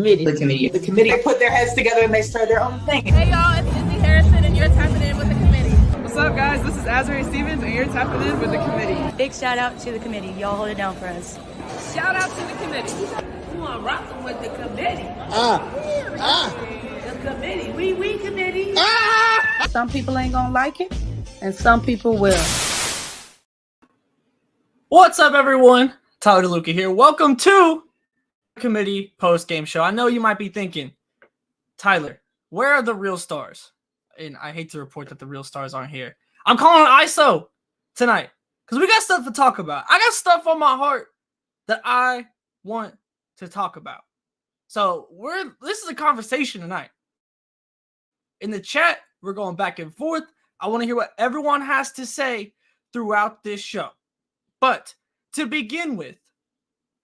committee. The committee put their heads together and they start their own thing. Hey y'all, it's Izzy Harrison and you're tapping in with the committee. What's up guys, this is Azrae Stevens and you're tapping in with the committee. Big shout out to the committee. Y'all hold it down for us. Shout out to the committee. Who I'm rocking with the committee. The committee. We committee. Some people ain't gonna like it, and some people will. What's up, everyone? Tyler DeLuca here. Welcome to the committee post-game show. I know you might be thinking, Tyler, where are the real stars? And I hate to report that the real stars aren't here. I'm calling ISO tonight because we got stuff to talk about. I got stuff on my heart that I want to talk about. So this is a conversation tonight. In the chat, we're going back and forth. I want to hear what everyone has to say throughout this show. But to begin with,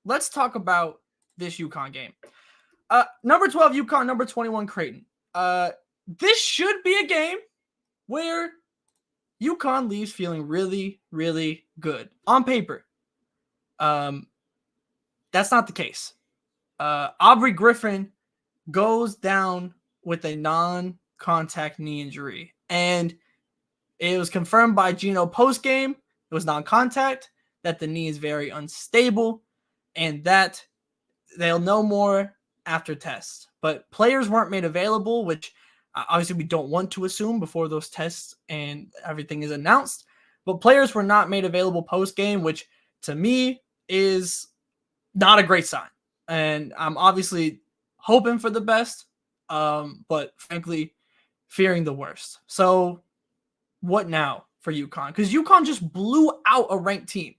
let's talk about this UConn game. Number 12 UConn, number 21 Creighton. This should be a game where UConn leaves feeling really, really good on paper. That's not the case. Aubrey Griffin goes down with a non-contact knee injury, and it was confirmed by Gino post-game. It was non-contact, that the knee is very unstable, and that they'll know more after tests. But players weren't made available, which obviously we don't want to assume before those tests and everything is announced. But players were not made available post-game, which to me is not a great sign. And I'm obviously hoping for the best, but frankly, fearing the worst. So what now for UConn? Because UConn just blew out a ranked team.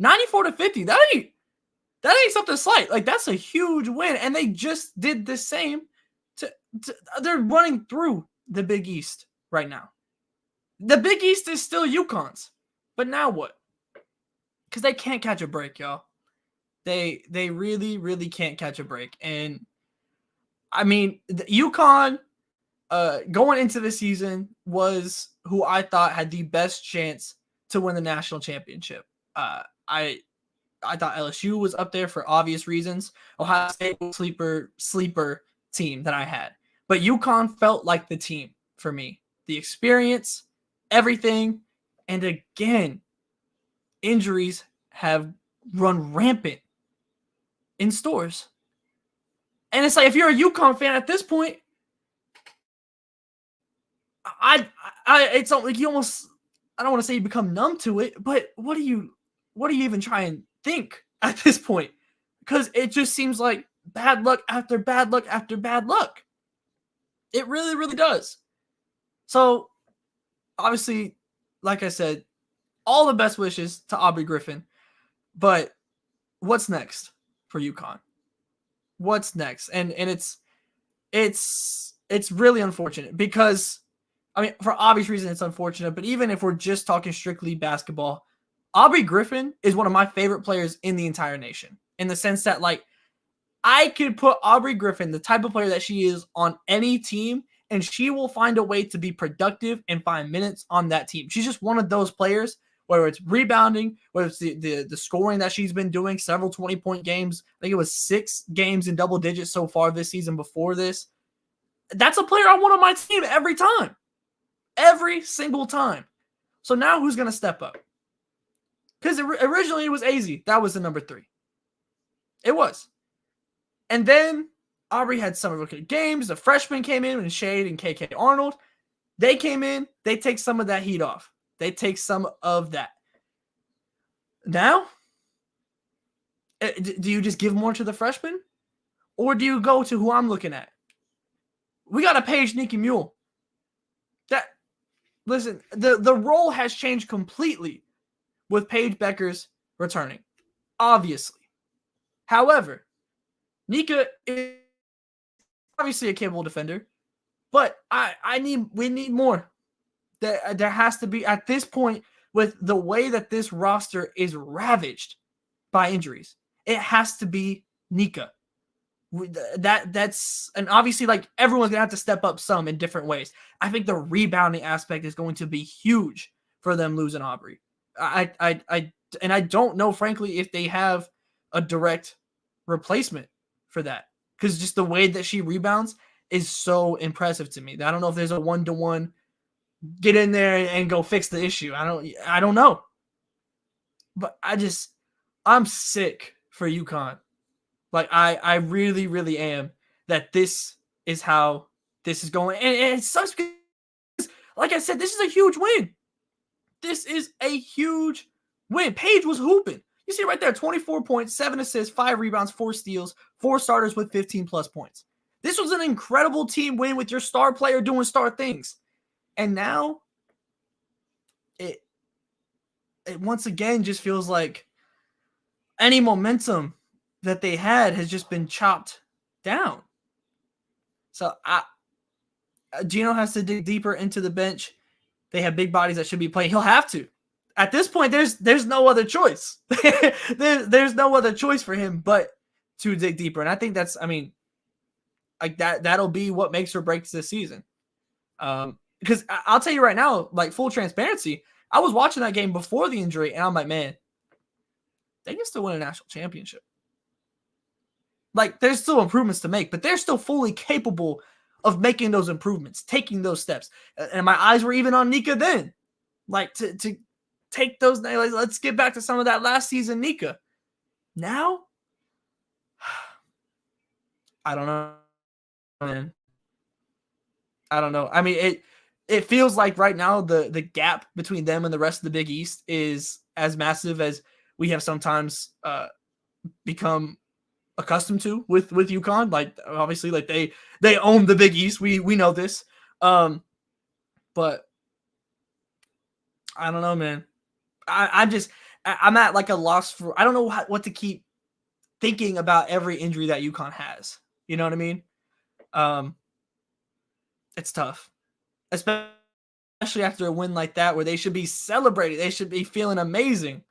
94-50. That ain't something slight. Like, that's a huge win. And they just did the same. They're running through the Big East right now. The Big East is still UConn's. But now what? Because they can't catch a break, y'all. They really, really can't catch a break. And, I mean, UConn going into the season was who I thought had the best chance to win the national championship. I thought LSU was up there for obvious reasons. Ohio State was sleeper team that I had. But UConn felt like the team for me. The experience, everything. And again, injuries have run rampant in stores. And it's like, if you're a UConn fan at this point, it's like you almost, I don't want to say you become numb to it, but what do you even try and think at this point? Because it just seems like bad luck after bad luck after bad luck. It really, really does. So, obviously, like I said, all the best wishes to Aubrey Griffin. But what's next for UConn? What's next? And it's really unfortunate because, I mean, for obvious reasons, it's unfortunate. But even if we're just talking strictly basketball, Aubrey Griffin is one of my favorite players in the entire nation, in the sense that, like, I could put Aubrey Griffin, the type of player that she is, on any team, and she will find a way to be productive and find minutes on that team. She's just one of those players, whether it's rebounding, whether it's the scoring that she's been doing, several 20-point games. I think it was 6 games in double digits so far this season before this. That's a player I want on my team every time. Every single time. So now who's going to step up? Because originally it was AZ. That was the number 3. It was. And then Aubrey had some rookie games. The freshmen came in and Shade and KK Arnold. They came in. They take some of that heat off. They take some of that. Now, do you just give more to the freshmen? Or do you go to who I'm looking at? We got to page Nikki Mule. Listen, the role has changed completely with Paige Beckers returning, obviously. However, Nika is obviously a capable defender, but we need more. There has to be, at this point, with the way that this roster is ravaged by injuries, it has to be Nika. That's and obviously, like, everyone's gonna have to step up some in different ways. I think the rebounding aspect is going to be huge for them losing Aubrey. I don't know, frankly, if they have a direct replacement for that. because just the way that she rebounds is so impressive to me. I don't know if there's a 1-to-1 get in there and go fix the issue. I don't know. But I'm sick for UConn. Like I really, really am that this is how this is going. And it sucks because, like I said, this is a huge win. This is a huge win. Paige was hooping. You see right there, 24 points, 7 assists, 5 rebounds, 4 steals, 4 starters with 15-plus points. This was an incredible team win with your star player doing star things. And now it once again just feels like any momentum that they had has just been chopped down. So Gino has to dig deeper into the bench. They have big bodies that should be playing. He'll have to. At this point, there's no other choice. there's no other choice for him but to dig deeper. And I think like that'll be what makes or breaks this season. Because I'll tell you right now, like full transparency, I was watching that game before the injury, and I'm like, man, they can still win a national championship. Like, there's still improvements to make, but they're still fully capable of making those improvements, taking those steps. And my eyes were even on Nika then. Like, to take those, like, let's get back to some of that last season Nika. Now, I don't know, man. I don't know. I mean, it feels like right now the gap between them and the rest of the Big East is as massive as we have sometimes become accustomed to with UConn. Like, obviously, like they own the Big East. We know this. But I don't know, man. I'm at like a loss for, I don't know what to keep thinking about every injury that UConn has. You know what I mean? It's tough, especially after a win like that where they should be celebrating. They should be feeling amazing.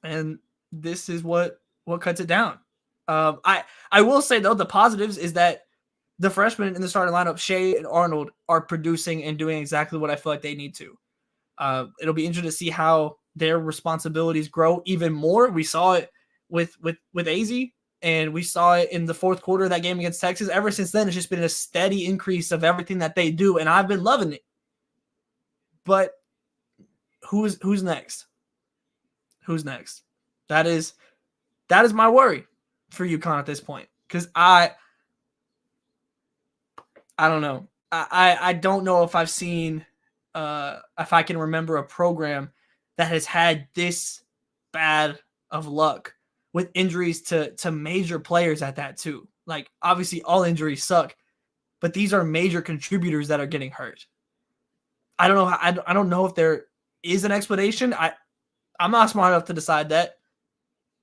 And this is what cuts it down. I will say, though, the positives is that the freshmen in the starting lineup, Shea and Arnold, are producing and doing exactly what I feel like they need to. It'll be interesting to see how their responsibilities grow even more. We saw it with AZ, and we saw it in the fourth quarter of that game against Texas. Ever since then, it's just been a steady increase of everything that they do, and I've been loving it. But who's next? Who's next? That is my worry for UConn at this point, because I don't know. I don't know if I've seen if I can remember a program that has had this bad of luck with injuries to major players at that too. Like, obviously all injuries suck, but these are major contributors that are getting hurt. I don't know. I don't know if there is an explanation. I'm not smart enough to decide that,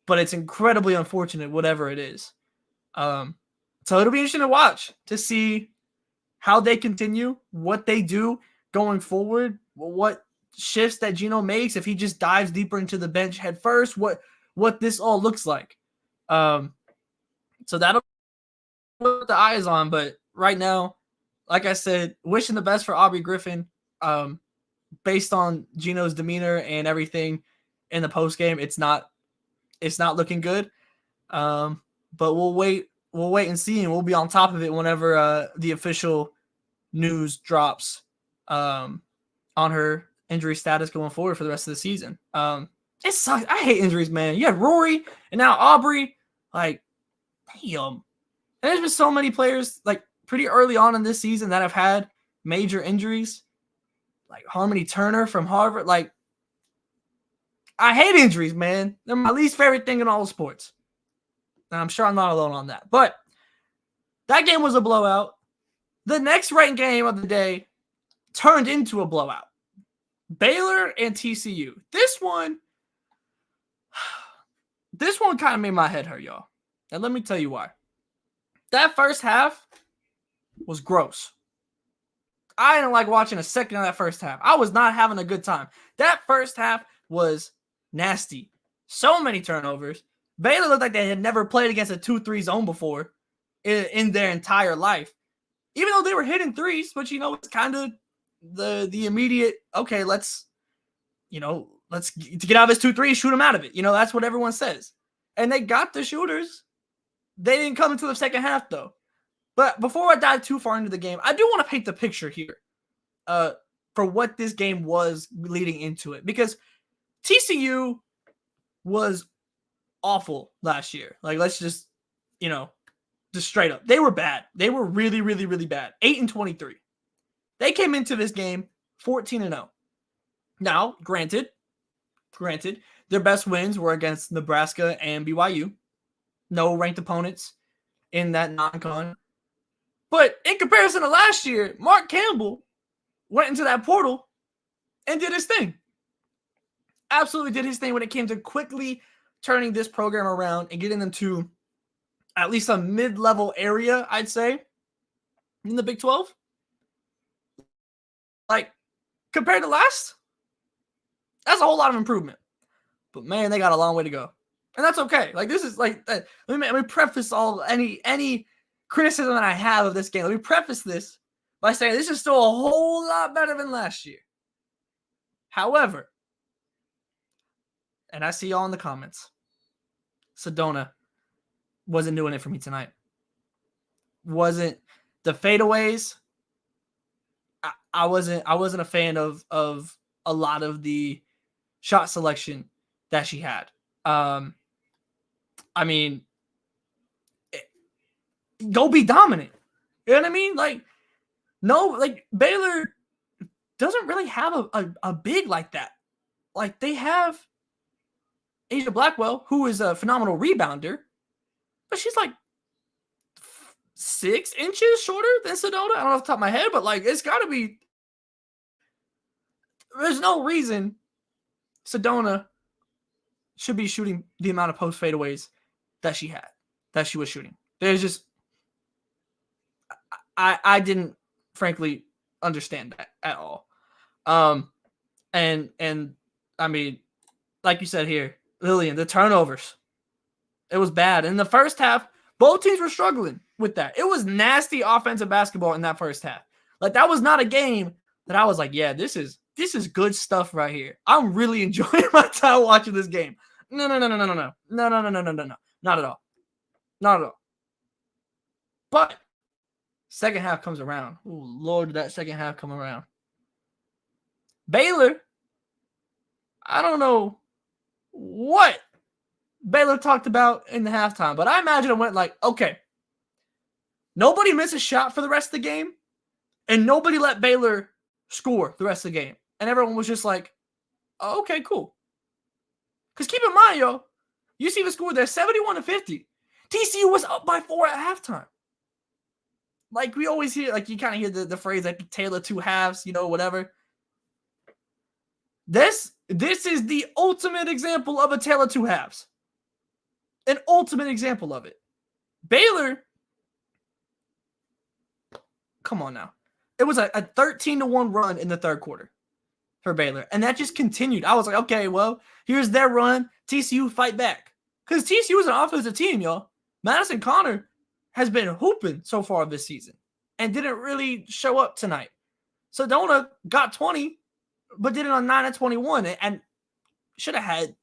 but it's incredibly unfortunate, whatever it is. So it'll be interesting to watch to see how they continue, what they do going forward, what shifts that Gino makes, if he just dives deeper into the bench head first, what this all looks like. So that'll put the eyes on. But right now, like I said, wishing the best for Aubrey Griffin. Based on Gino's demeanor and everything in the post game, it's not looking good. But we'll wait and see, and we'll be on top of it whenever the official news drops on her injury status going forward for the rest of the season. It sucks. I hate injuries, man. You had Rory and now Aubrey. Like, damn. And there's been so many players like pretty early on in this season that have had major injuries. Like Harmony Turner from Harvard. Like, I hate injuries, man. They're my least favorite thing in all sports. And I'm sure I'm not alone on that. But that game was a blowout. The next ranked game of the day turned into a blowout. Baylor and TCU. This one kind of made my head hurt, y'all. And let me tell you why. That first half was gross. I didn't like watching a second of that first half. I was not having a good time. That first half was nasty. So many turnovers. Baylor looked like they had never played against a 2-3 zone before in their entire life. Even though they were hitting threes, but it's kind of the immediate, okay, let's to get out of this 2-3, shoot them out of it. That's what everyone says. And they got the shooters. They didn't come into the second half, though. But before I dive too far into the game, I do want to paint the picture here for what this game was leading into it. Because TCU was awful last year. Like, let's just, just straight up. They were bad. They were really, really, really bad. 8-23. They came into this game 14-0. Now, granted, their best wins were against Nebraska and BYU. No ranked opponents in that non-con. But in comparison to last year, Mark Campbell went into that portal and did his thing. Absolutely did his thing when it came to quickly turning this program around and getting them to at least a mid-level area, I'd say, in the Big 12. Like, compared to last, that's a whole lot of improvement. But, man, they got a long way to go. And that's okay. Like, this is like, let me preface any criticism that I have of this game. Let me preface this by saying this is still a whole lot better than last year. However, and I see y'all in the comments, Sedona wasn't doing it for me tonight. Wasn't the fadeaways. I wasn't a fan of a lot of the shot selection that she had. I mean, go be dominant. You know what I mean? Like, no, like Baylor doesn't really have a big like that. Like, they have Asia Blackwell, who is a phenomenal rebounder, but she's like 6 inches shorter than Sedona. I don't know off the top of my head, but like, it's got to be. There's no reason Sedona should be shooting the amount of post fadeaways that she was shooting. There's just, I didn't frankly understand that at all. And I mean, like you said here, Lillian, the turnovers, it was bad. In the first half, both teams were struggling with that. It was nasty offensive basketball in that first half. Like, that was not a game that I was like, yeah, this is good stuff right here. I'm really enjoying my time watching this game. No. Not at all. Not at all. But second half comes around. Oh, Lord, did that second half come around. Baylor, I don't know what Baylor talked about in the halftime, but I imagine it went like, okay, nobody missed a shot for the rest of the game, and nobody let Baylor score the rest of the game. And everyone was just like, oh, okay, cool. Because keep in mind, yo, UC was scored there 71-50. TCU was up by 4 at halftime. Like, we always hear, like, you kind of hear the phrase, like, tale of two halves, whatever. This is the ultimate example of a tale of two halves. An ultimate example of it. Baylor, come on now. It was a 13-1 run in the third quarter for Baylor. And that just continued. I was like, okay, well, here's their run. TCU fight back. Because TCU is an offensive team, y'all. Madison Connor has been hooping so far this season and didn't really show up tonight. Sedona got 20, but did it on 9-21 and should have had,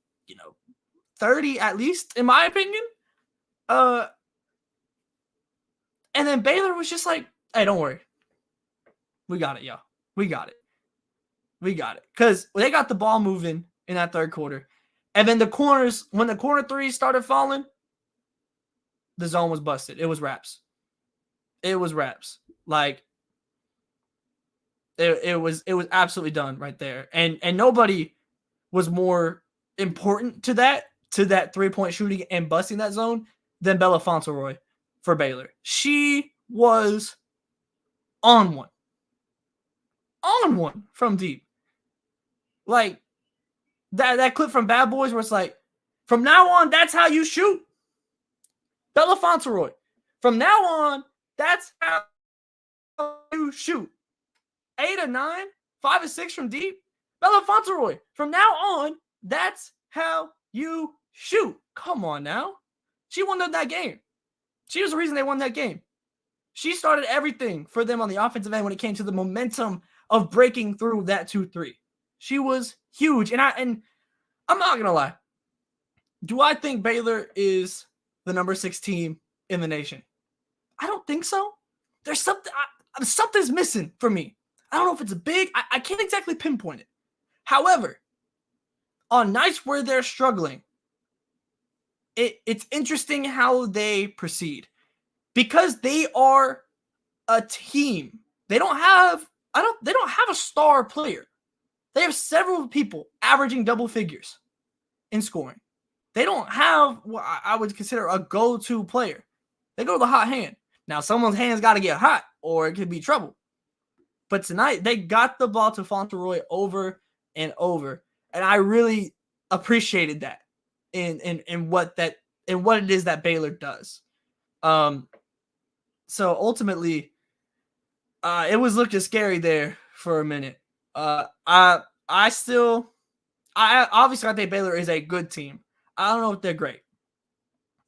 30 at least, in my opinion. And then Baylor was just like, hey, don't worry. We got it, y'all. We got it. Because they got the ball moving in that third quarter. And then the corners, when the corner threes started falling, the zone was busted. It was wraps. Like, it was absolutely done right there. And nobody was more important to that 3-point shooting and busting that zone than Bella Fauntleroy for Baylor. She was on one from deep. Like, that clip from Bad Boys where it's like, from now on, that's how you shoot. Bella Fauntleroy. From now on, that's how you shoot. 8 or 9, 5 or 6 from deep. Bella Fauntleroy. From now on, that's how you shoot. Come on now. She won that game. She was the reason they won that game. She started everything for them on the offensive end when it came to the momentum of breaking through that 2-3. She was huge. And I'm not going to lie. Do I think Baylor is the number 6 team in the nation? I don't think so. There's something's missing for me. I don't know if it's big. I can't exactly pinpoint it. However, on nights where they're struggling, it's interesting how they proceed because they are a team. They don't have a star player. They have several people averaging double figures in scoring. They don't have what I would consider a go-to player. They go to the hot hand. Now, someone's hand's got to get hot or it could be trouble. But tonight, they got the ball to Fauntleroy over and over. And I really appreciated that in what it is that Baylor does. So ultimately, it was looking scary there for a minute. I think Baylor is a good team. I don't know if they're great.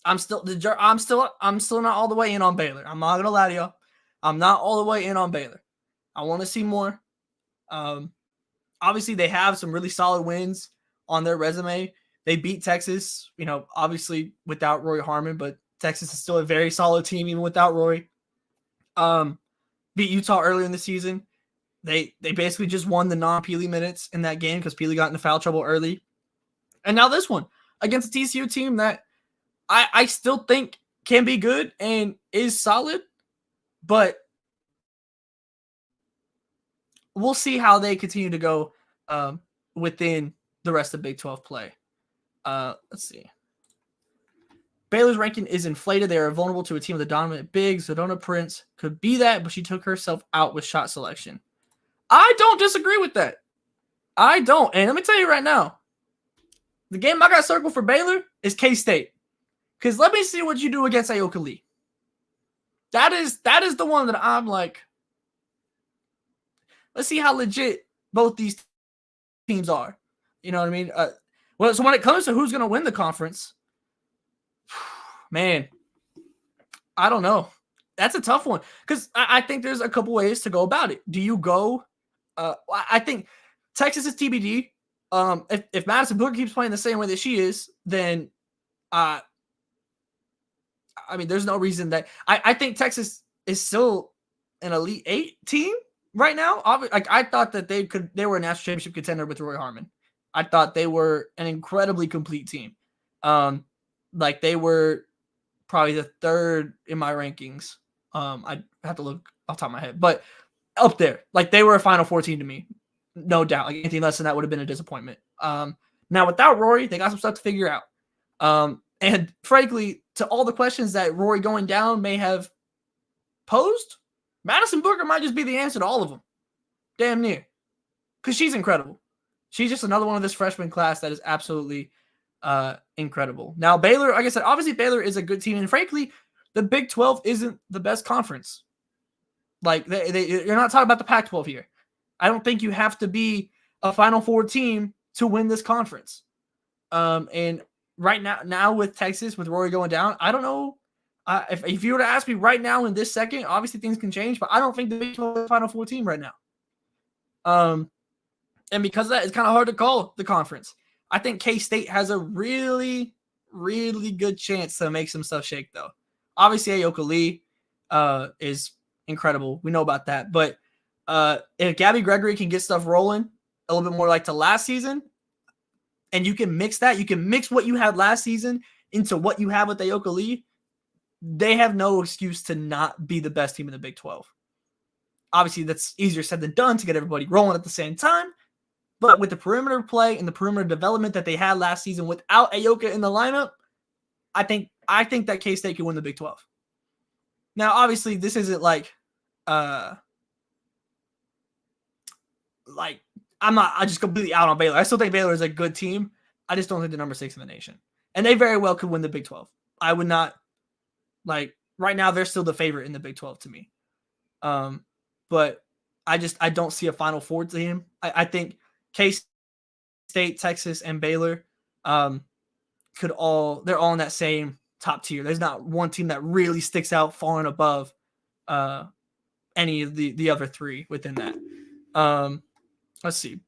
I'm still not all the way in on Baylor. I'm not gonna lie to y'all. I'm not all the way in on Baylor. I want to see more. Obviously they have some really solid wins on their resume. They beat Texas, obviously without Roy Harmon, but Texas is still a very solid team even without Roy. Beat Utah earlier in the season. They basically just won the non-Peely minutes in that game because Peely got into foul trouble early. And now this one against a TCU team that I still think can be good and is solid, but we'll see how they continue to go within the rest of Big 12 play. Let's see. Baylor's ranking is inflated. They are vulnerable to a team with a dominant big. Zidona Prince could be that, but she took herself out with shot selection. I don't disagree with that. I don't. And let me tell you right now, the game I got circled for Baylor is K-State. Because let me see what you do against Ayoka Lee. That is the one that I'm like, let's see how legit both these teams are. You know what I mean? So when it comes to who's going to win the conference, man, I don't know. That's a tough one because I think there's a couple ways to go about it. Do you go? I think Texas is TBD. If Madison Booker keeps playing the same way that she is, then there's no reason that I think Texas is still an Elite Eight team right now. I thought that they were a national championship contender with Roy Harmon. I thought they were an incredibly complete team. They were probably the third in my rankings. I have to look off the top of my head, but up there, they were a Final Four team to me, no doubt. Anything less than that would have been a disappointment. Now without Rory, they got some stuff to figure out. And frankly, to all the questions that Rory going down may have posed, Madison Booker might just be the answer to all of them. Damn near. Because she's incredible. She's just another one of this freshman class that is absolutely incredible. Now, Baylor, like I said, obviously Baylor is a good team. And frankly, the Big 12 isn't the best conference. You're not talking about the Pac-12 here. I don't think you have to be a Final Four team to win this conference. And right now with Texas, with Rory going down, I don't know. If you were to ask me right now in this second, obviously things can change, but I don't think the Big 12 is the Final Four team right now. And because of that, it's kind of hard to call the conference. I think K-State has a really, really good chance to make some stuff shake, though. Obviously, Ayoka Lee is incredible. We know about that. But if Gabby Gregory can get stuff rolling a little bit more like to last season, and you can mix what you had last season into what you have with Ayoka Lee, they have no excuse to not be the best team in the Big 12. Obviously, that's easier said than done to get everybody rolling at the same time. But with the perimeter play and the perimeter development that they had last season without Ayoka in the lineup, I think that K-State can win the Big 12. Now, obviously, this isn't I just completely out on Baylor. I still think Baylor is a good team. I just don't think they're number 6 in the nation. And they very well could win the Big 12. I would not, right now, they're still the favorite in the Big 12 to me. But I don't see a Final Four team. I think K-State, Texas, and Baylor they're all in that same top tier. There's not one team that really sticks out far and above any of the other three within that. Let's see.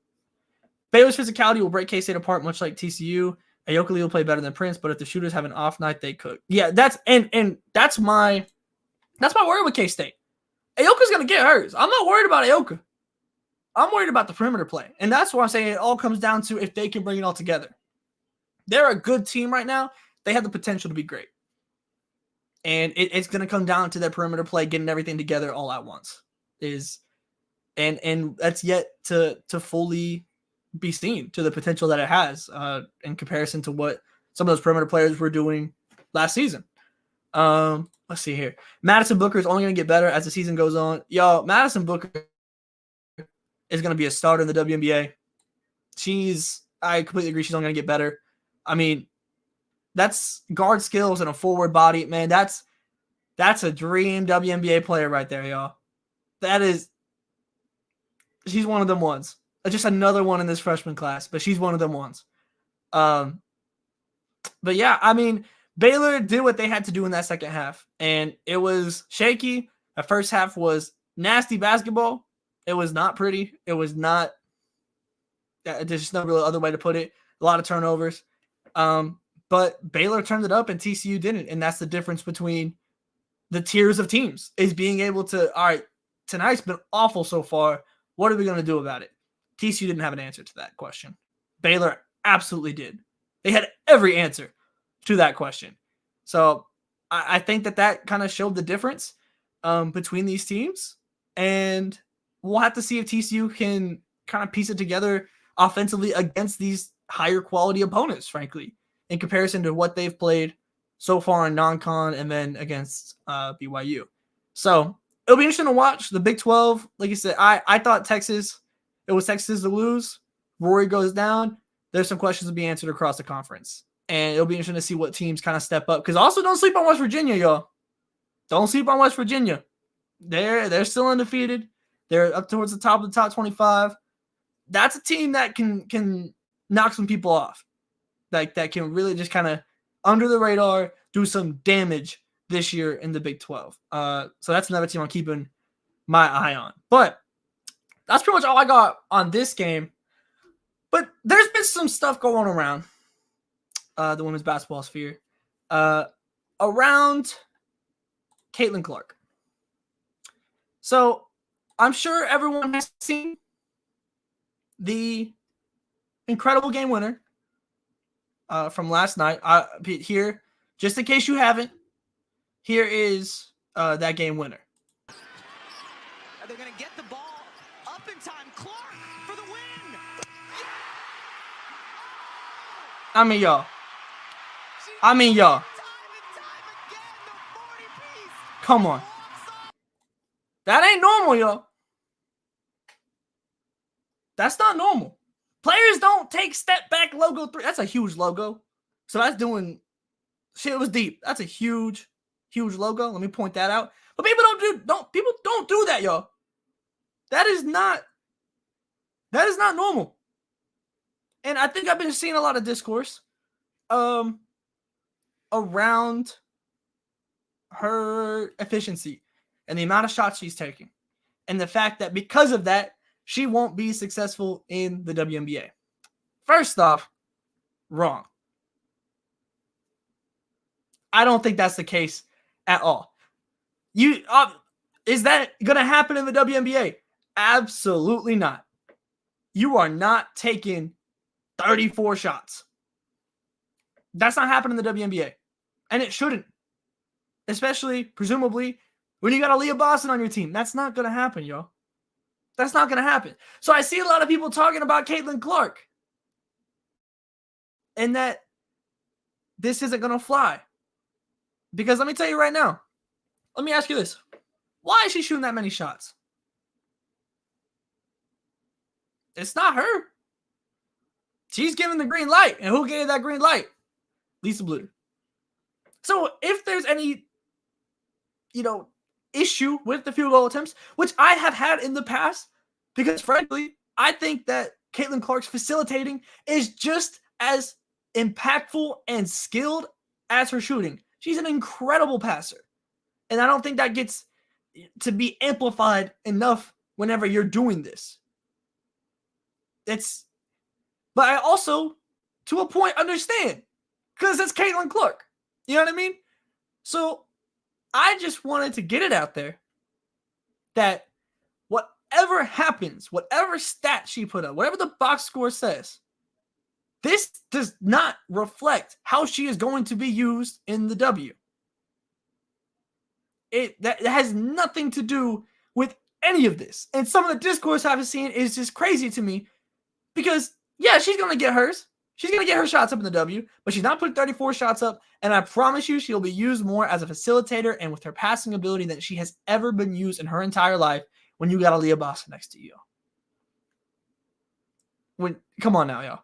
Baylor's physicality will break K-State apart, much like TCU. Ayoka Lee will play better than Prince, but if the shooters have an off night, they cook. Yeah, that's my worry with K-State. Ayoka's gonna get hers. I'm not worried about Ayoka. I'm worried about the perimeter play. And that's why I'm saying it all comes down to if they can bring it all together. They're a good team right now. They have the potential to be great. And it's going to come down to their perimeter play, getting everything together all at once. And that's yet to fully be seen to the potential that it has in comparison to what some of those perimeter players were doing last season. Let's see here. Madison Booker is only going to get better as the season goes on. Yo, Madison Booker is going to be a starter in the WNBA. I completely agree. She's only going to get better. I mean, that's guard skills and a forward body. Man, that's a dream WNBA player right there, y'all. She's one of them ones. Just another one in this freshman class, but she's one of them ones. But yeah, I mean, Baylor did what they had to do in that second half, and it was shaky. The first half was nasty basketball. It was not pretty. It was not. There's just no real other way to put it. A lot of turnovers. But Baylor turned it up and TCU didn't. And that's the difference between the tiers of teams, is being able to, all right, tonight's been awful so far. What are we going to do about it? TCU didn't have an answer to that question. Baylor absolutely did. They had every answer to that question. So I think that kind of showed the difference between these teams. And we'll have to see if TCU can kind of piece it together offensively against these higher quality opponents, frankly, in comparison to what they've played so far in non-con and then against BYU. So it'll be interesting to watch the Big 12. Like you said, I thought it was Texas to lose. Rory goes down. There's some questions to be answered across the conference. And it'll be interesting to see what teams kind of step up. Because also don't sleep on West Virginia, y'all. Don't sleep on West Virginia. They're still undefeated. They're up towards the top of the top 25. That's a team that can knock some people off. Like that can really just kind of under the radar do some damage this year in the Big 12. So that's another team I'm keeping my eye on. But that's pretty much all I got on this game. But there's been some stuff going around the women's basketball sphere around Caitlin Clark. So I'm sure everyone has seen the incredible game winner from last night. Here, just in case you haven't, here is that game winner. They're going to get the ball up in time. Clark for the win. I mean, y'all. Come on. That ain't normal, y'all. That's not normal. Players don't take step back logo three. That's a huge logo. So that's doing shit. It was deep. That's a huge logo. Let me point that out. But people don't do that, y'all. That is not normal. And I think I've been seeing a lot of discourse around her efficiency and the amount of shots she's taking. And the fact that because of that, she won't be successful in the WNBA. First off, wrong. I don't think that's the case at all. Is that going to happen in the WNBA? Absolutely not. You are not taking 34 shots. That's not happening in the WNBA. And it shouldn't. Especially, presumably, when you got Aaliyah Boston on your team. That's not going to happen, y'all. That's not going to happen. So I see a lot of people talking about Caitlin Clark. And that this isn't going to fly. Because let me tell you right now. Let me ask you this. Why is she shooting that many shots? It's not her. She's giving the green light. And who gave that green light? Lisa Bluder. So if there's any, issue with the field goal attempts, which I have had in the past, because frankly, I think that Caitlin Clark's facilitating is just as impactful and skilled as her shooting. She's an incredible passer. And I don't think that gets to be amplified enough whenever you're doing this. But I also to a point, understand. Because it's Caitlin Clark. You know what I mean? So I just wanted to get it out there that whatever happens, whatever stat she put up, whatever the box score says, this does not reflect how she is going to be used in the W. That has nothing to do with any of this. And some of the discourse I've seen is just crazy to me because, yeah, she's going to get hers. She's going to get her shots up in the W, but she's not putting 34 shots up. And I promise you, she'll be used more as a facilitator and with her passing ability than she has ever been used in her entire life when you got Aaliyah Boston next to you. Come on now, y'all.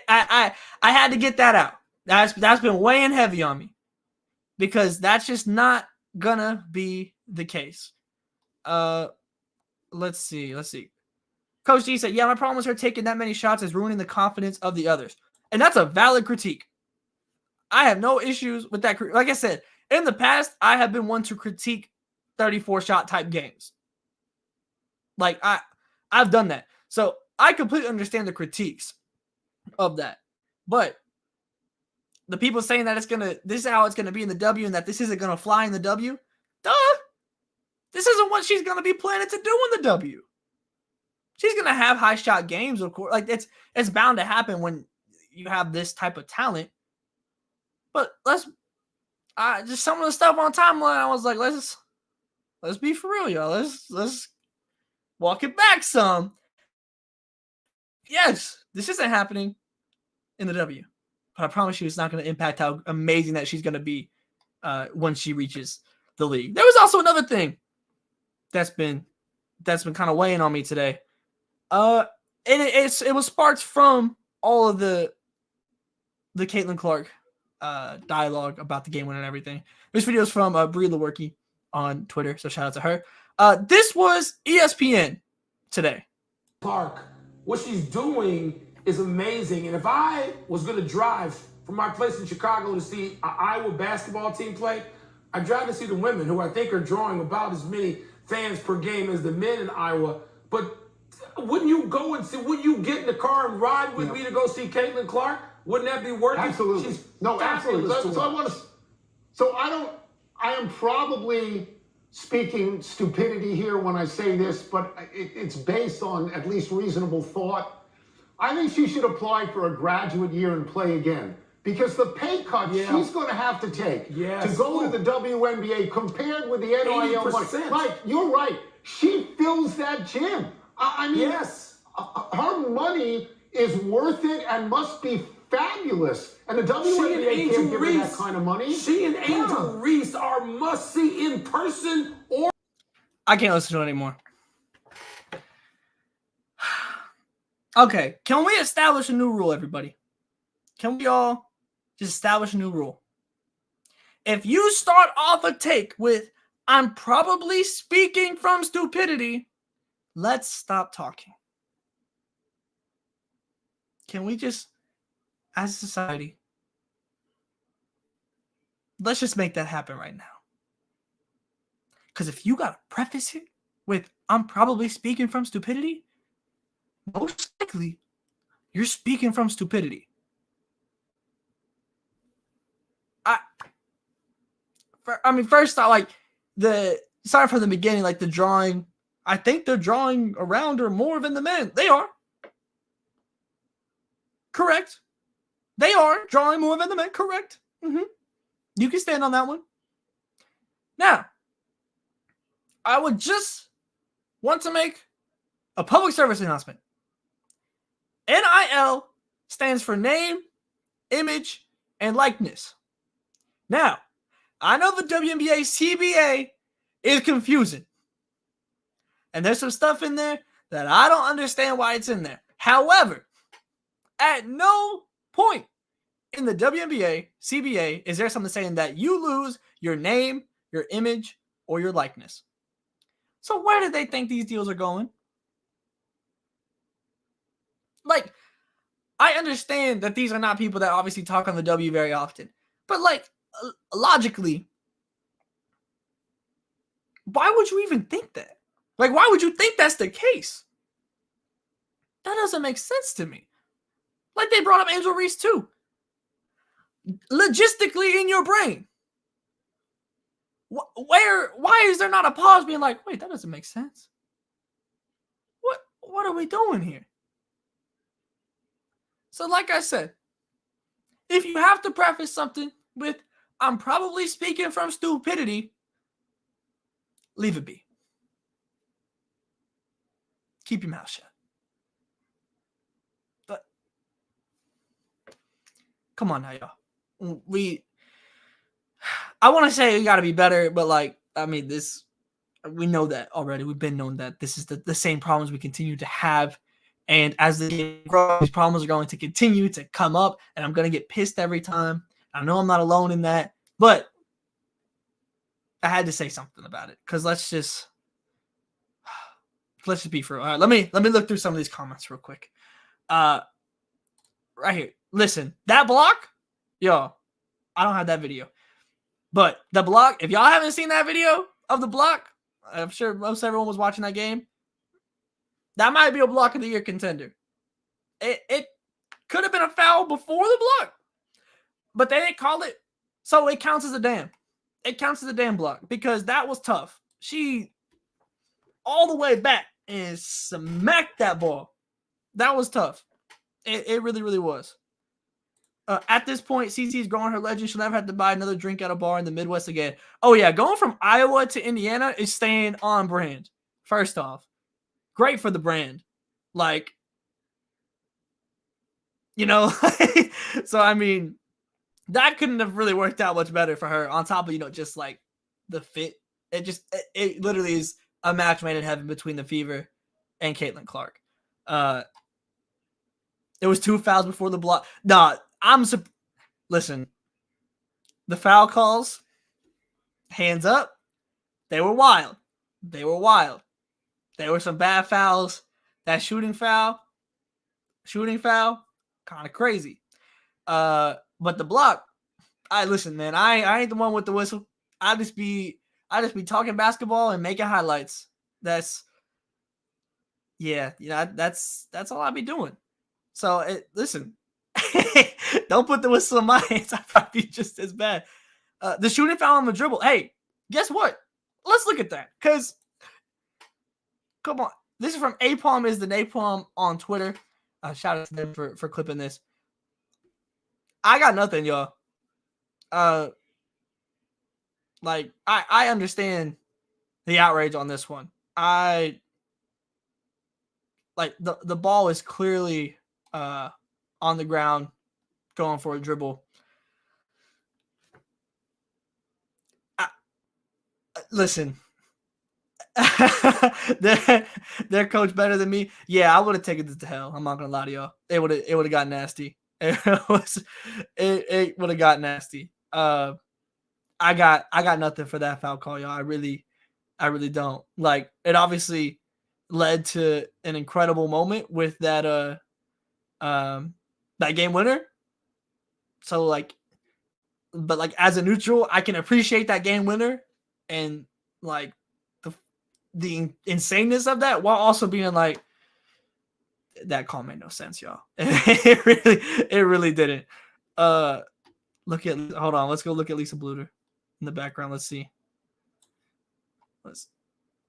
I had to get that out. That's been weighing heavy on me because that's just not gonna be the case. Let's see. Coach D said, yeah, my problem with her taking that many shots is ruining the confidence of the others. And that's a valid critique. I have no issues with that. Like I said, in the past, I have been one to critique 34-shot type games. Like, I've done that. So I completely understand the critiques of that. But the people saying that this is how it's gonna be in the W and that this isn't gonna fly in the W, duh. This isn't what she's gonna be planning to do in the W. She's gonna have high shot games, of course. Like it's bound to happen when you have this type of talent. But just some of the stuff on timeline, I was like, let's be for real, y'all. Let's walk it back some. Yes, this isn't happening in the W. But I promise you it's not going to impact how amazing that she's going to be when she reaches the league. There was also another thing that's been kind of weighing on me today. It was sparked from all of the Caitlin Clark dialogue about the game win and everything. This video is from Brie Lewerke on Twitter, so shout out to her. This was ESPN today. Clark, what she's doing is amazing. And if I was going to drive from my place in Chicago to see an Iowa basketball team play, I'd drive to see the women, who I think are drawing about as many fans per game as the men in Iowa. But wouldn't you go and see, wouldn't you get in the car and ride with me to go see Caitlin Clark? Wouldn't that be worth it? Absolutely. Absolutely. I am probably speaking stupidity here when I say this, but it's based on at least reasonable thought. I think she should apply for a graduate year and play again. Because the pay cut she's going to have to take to go to the WNBA compared with the NIL money. Like, you're right. She fills that gym. I mean, her money is worth it and must be fabulous. And the WNBA can't give her that kind of money. She and Angel Reese are must-see in person or... I can't listen to it anymore. Okay, can we establish a new rule, everybody? Can we all just establish a new rule? If you start off a take with, I'm probably speaking from stupidity, let's stop talking. Can we just, as a society, let's just make that happen right now. Because if you got to preface it with, I'm probably speaking from stupidity, most likely you're speaking from stupidity. First thought, like, sorry from the beginning, like the drawing, I think they're drawing around or more than the men. They are. Correct. They are drawing more than the men. Correct. Mm-hmm. You can stand on that one. Now, I would just want to make a public service announcement. NIL stands for name, image, and likeness. Now, I know the WNBA CBA is confusing. And there's some stuff in there that I don't understand why it's in there. However, at no point in the WNBA CBA is there something saying that you lose your name, your image, or your likeness. So where do they think these deals are going? Like, I understand that these are not people that obviously talk on the W very often. But, like, logically, why would you even think that? Like, why would you think that's the case? That doesn't make sense to me. Like they brought up Angel Reese too. Logistically in your brain. Why is there not a pause being like, wait, that doesn't make sense? What are we doing here? So like I said, if you have to preface something with, I'm probably speaking from stupidity, leave it be. Keep your mouth shut. But come on now, y'all. I want to say we got to be better, but like, I mean, we know that already. We've been known that this is the same problems we continue to have. And as the game grows, these problems are going to continue to come up, and I'm going to get pissed every time. I know I'm not alone in that, but I had to say something about it because let's just be for real. All right, let me look through some of these comments real quick. Right here. Listen, that block, yo, I don't have that video. But the block, if y'all haven't seen that video of the block, I'm sure most everyone was watching that game. That might be a block of the year contender. It could have been a foul before the block, but they didn't call it, so it counts as a damn. It counts as a damn block because that was tough. She all the way back and smacked that ball. That was tough. It really, really was. At this point, CC's growing her legend. She'll never have to buy another drink at a bar in the Midwest again. Oh, yeah. Going from Iowa to Indiana is staying on brand. First off, great for the brand. Like, you know, so, I mean, that couldn't have really worked out much better for her on top of, you know, just like the fit. It literally is a match made in heaven between the Fever and Caitlin Clark. There was 2 fouls before the block. Nah, listen, the foul calls, hands up, they were wild. They were wild. There were some bad fouls. That shooting foul, kind of crazy. But the block, listen, man, I ain't the one with the whistle. I just be talking basketball and making highlights. That's all I be doing. So listen, don't put the whistle in my hands. I'd probably be just as bad. The shooting foul on the dribble. Hey, guess what? Let's look at that. Because, come on. This is from Apalm is the Napalm on Twitter. Shout out to them for clipping this. I got nothing, y'all. Like, I understand the outrage on this one. Like, the ball is clearly on the ground going for a dribble. Listen, their coach better than me. Yeah, I would have taken this to hell. I'm not gonna lie to y'all. It would have got nasty. It would have got nasty. I got nothing for that foul call, y'all. I really don't. Like, it obviously led to an incredible moment with that game winner. So like, but like as a neutral, I can appreciate that game winner and like the insaneness of that while also being like, that call made no sense, y'all. It really didn't. Hold on. Let's go look at Lisa Bluter in the background. Let's see.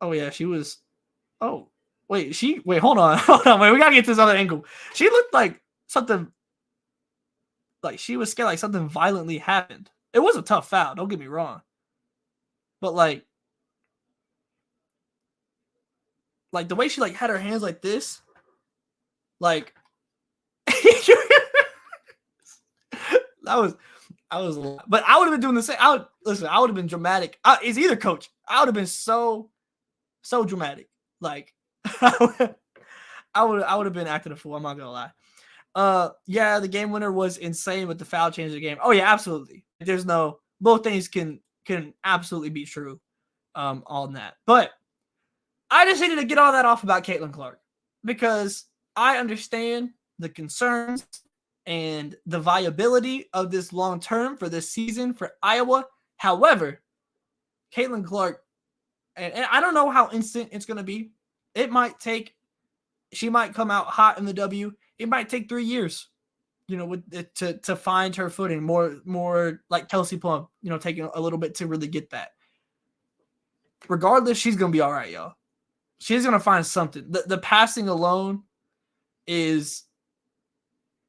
Oh yeah, she was. Oh wait, hold on. Wait, we gotta get to this other angle. She looked like something. Like she was scared, like something violently happened. It was a tough foul. Don't get me wrong. But like the way she like had her hands like this, like I was a lot. But I would have been doing the same. I would have been dramatic. It's either coach. I would have been so dramatic. Like I would have been acting a fool. I'm not gonna lie. Yeah, the game winner was insane, but the foul changed the game. Oh yeah, absolutely. There's no, both things can absolutely be true on that. But I just needed to get all that off about Caitlin Clark because I understand the concerns and the viability of this long term for this season for Iowa. However, Caitlin Clark, and I don't know how instant it's going to be. She might come out hot in the W. It might take 3 years. with to find her footing, more like Kelsey Plum, taking a little bit to really get that. Regardless, she's gonna be all right, y'all. She's gonna find something. The passing alone is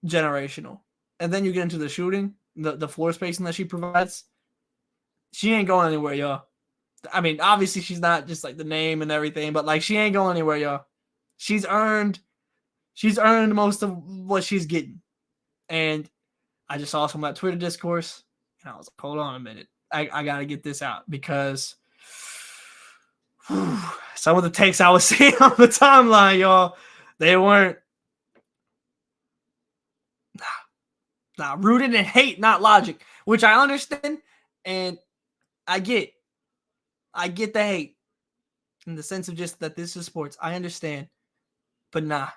generational, and then you get into the shooting, the floor spacing that she provides. She ain't going anywhere, y'all. I mean, obviously she's not just like the name and everything, but like she ain't going anywhere, y'all. She's earned most of what she's getting. And I just saw some of that Twitter discourse, and I was like, hold on a minute. I got to get this out because some of the takes I was seeing on the timeline, y'all, they weren't rooted in hate, not logic, which I understand, and I get the hate in the sense of just that this is sports. I understand, but nah,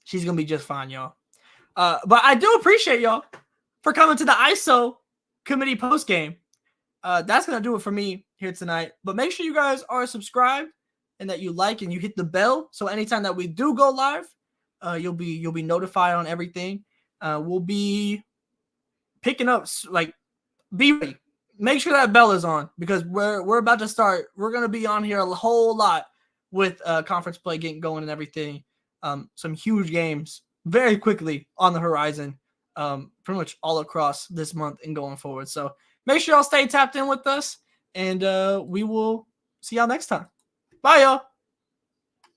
she's going to be just fine, y'all. But I do appreciate y'all for coming to the ISO committee post game. That's going to do it for me here tonight. But make sure you guys are subscribed and that you like and you hit the bell. So anytime that we do go live, you'll be notified on everything. We'll be picking up, like, be ready. Make sure that bell is on because we're about to start. We're going to be on here a whole lot with conference play getting going and everything. Some huge games very quickly on the horizon, pretty much all across this month and going forward. So make sure y'all stay tapped in with us, and we will see y'all next time. Bye, y'all.